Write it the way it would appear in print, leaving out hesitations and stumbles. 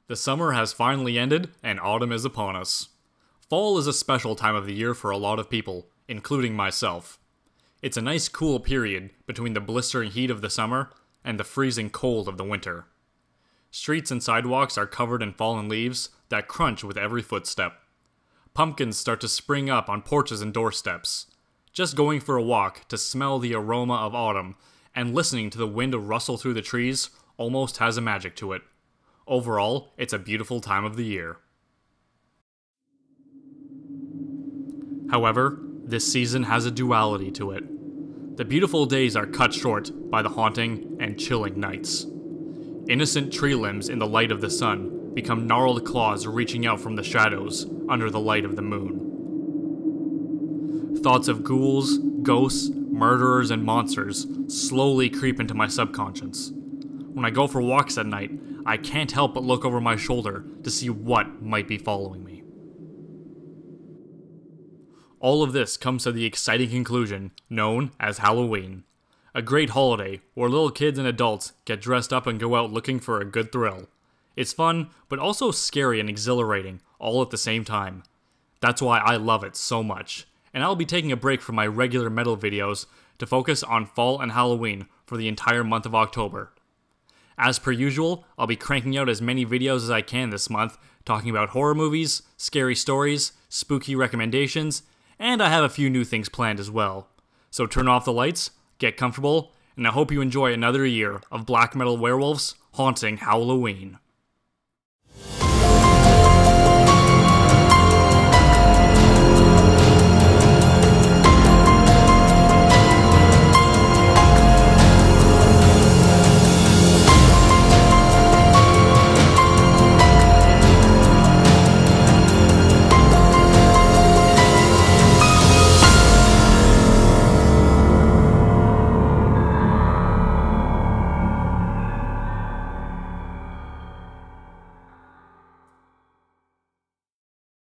The summer has finally ended, and autumn is upon us. Fall is a special time of the year for a lot of people, including myself. It's a nice cool period between the blistering heat of the summer and the freezing cold of the winter. Streets and sidewalks are covered in fallen leaves that crunch with every footstep. Pumpkins start to spring up on porches and doorsteps. Just going for a walk to smell the aroma of autumn and listening to the wind rustle through the trees almost has a magic to it. Overall, it's a beautiful time of the year. However, this season has a duality to it. The beautiful days are cut short by the haunting and chilling nights. Innocent tree limbs in the light of the sun become gnarled claws reaching out from the shadows under the light of the moon. Thoughts of ghouls, ghosts, murderers, and monsters slowly creep into my subconscious. When I go for walks at night, I can't help but look over my shoulder to see what might be following me. All of this comes to the exciting conclusion known as Halloween. A great holiday where little kids and adults get dressed up and go out looking for a good thrill. It's fun, but also scary and exhilarating, all at the same time. That's why I love it so much, and I'll be taking a break from my regular metal videos to focus on fall and Halloween for the entire month of October. As per usual, I'll be cranking out as many videos as I can this month, talking about horror movies, scary stories, spooky recommendations, and I have a few new things planned as well. So turn off the lights, get comfortable, and I hope you enjoy another year of Blackmetalwerewolf's haunting Halloween.